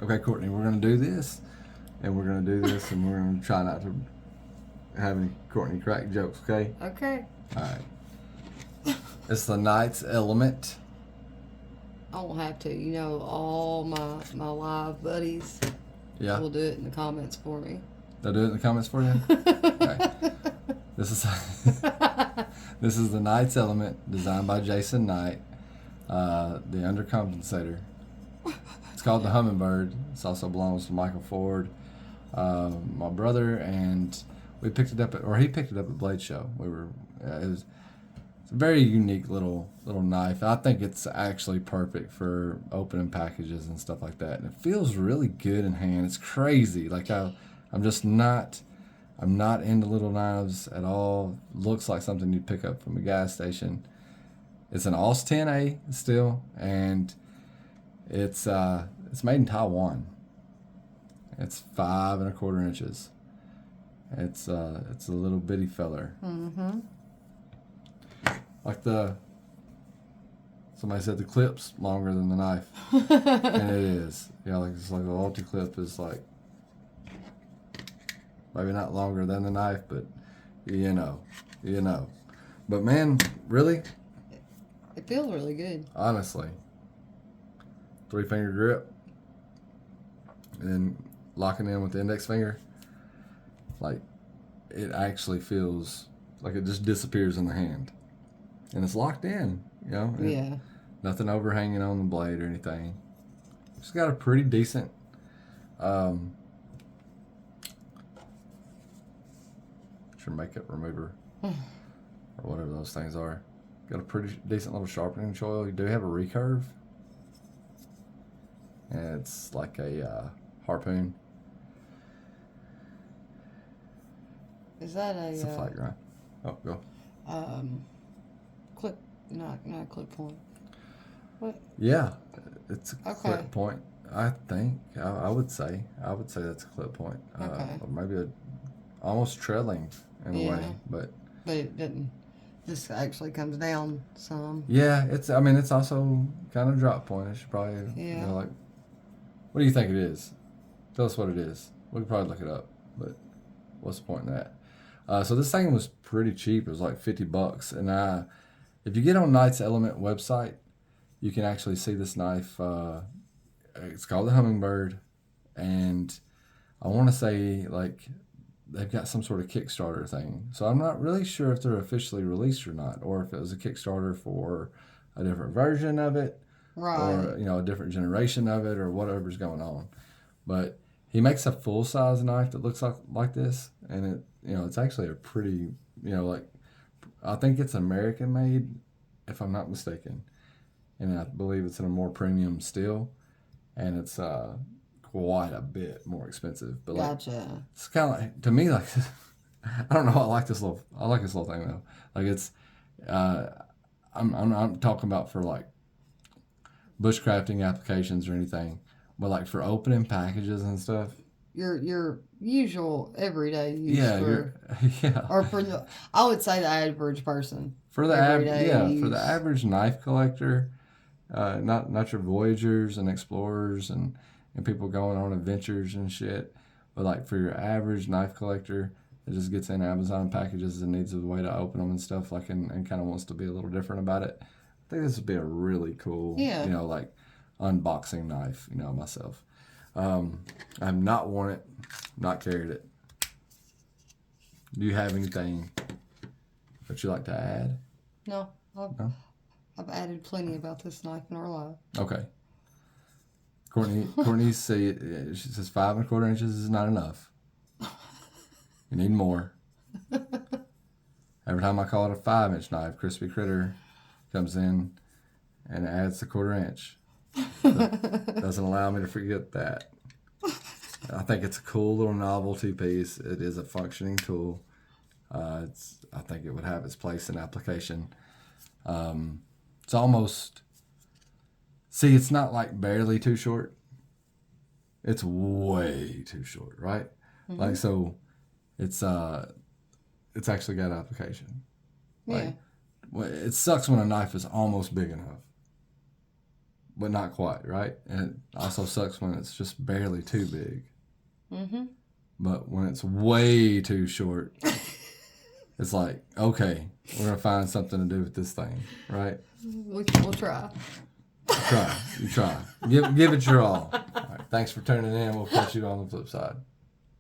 Okay, Courtney, we're going to do this, and we're going to do this, and we're going to try not to have any Courtney crack jokes, okay? Okay. All right. It's the night's element. I won't have to. You know, all my live buddies Yeah. will do it in the comments for me. They'll do it in the comments for you? Okay. This is this is the night's element, designed by Jason Knight, the undercompensator. It's called the Hummingbird. It also belongs to Michael Ford, my brother, and we picked it up he picked it up at Blade Show. It's a very unique little knife. I think it's actually perfect for opening packages and stuff like that. And it feels really good in hand. It's crazy. Like I'm not into little knives at all. Looks like something you'd pick up from a gas station. It's an AUS 10A still, and it's made in Taiwan. It's 5 1/4 inches. It's a little bitty feller. Mm-hmm. Like somebody said the clip's longer than the knife, and it is. Yeah, like it's like the ulti clip is like maybe not longer than the knife, but you know. But man, really, It feels really good. honestly, 3-finger grip, and then locking in with the index finger, like it actually feels like it just disappears in the hand, and it's locked in. You know, Yeah. nothing overhanging on the blade or anything. It's got a pretty decent. Your makeup remover or whatever those things are. Got a pretty decent little sharpening choil. You do have a recurve, and it's like a harpoon. Is that It's a flat grind. Oh, go. Clip? Not a clip point. What? Yeah, it's a Okay. clip point. I think I would say that's a clip point. Okay. Or maybe almost trailing in a Yeah. way, but It didn't. This actually comes down some. yeah, it's also kind of drop point. I should probably Yeah. like, what do you think it is? Tell us what it is. We could probably look it up, but what's the point in that? So this thing was pretty cheap. It was like $50, and if you get on Knight's Element website, you can actually see this knife. It's called the Hummingbird, and I want to say like they've got some sort of Kickstarter thing. So I'm not really sure if they're officially released or not, or if it was a Kickstarter for a different version of it, Right. or a different generation of it, or whatever's going on. But he makes a full size knife that looks like this, and it's actually a pretty like I think it's American made, if I'm not mistaken, and I believe it's in a more premium steel, and it's quite a bit more expensive. But Gotcha. it's kind of like, to me, like I don't know. I like this little thing though. Like it's I'm talking about for like bushcrafting applications or anything, but like for opening packages and stuff. Your usual everyday use Yeah, or for the, I would say the average person. For the everyday for the use. average knife collector, not your voyagers and explorers and people going on adventures and shit, but like for your average knife collector that just gets in Amazon packages and needs a way to open them and stuff, like and kind of wants to be a little different about it. I think this would be a really cool, Yeah. like unboxing knife. Myself, I've not worn it, not carried it. Do you have anything that you like to add? No, No? I've added plenty about this knife in our life. Okay. Courtney she says 5 1/4 inches is not enough. You need more. Every time I call it a 5-inch knife, Crispy Critter comes in and adds the 1/4 inch. Doesn't allow me to forget that. I think it's a cool little novelty piece. It is a functioning tool. I think it would have its place in application. It's almost. See, it's not like barely too short. It's way too short, right? Mm-hmm. Like so, it's actually got application. Yeah. Like, it sucks when a knife is almost big enough. but not quite, right? And it also sucks when it's just barely too big. Mm-hmm. But when it's way too short, it's like, okay, we're going to find something to do with this thing, right? We'll try. Try. You try. Give it your all. All right. Thanks for tuning in. We'll catch you on the flip side.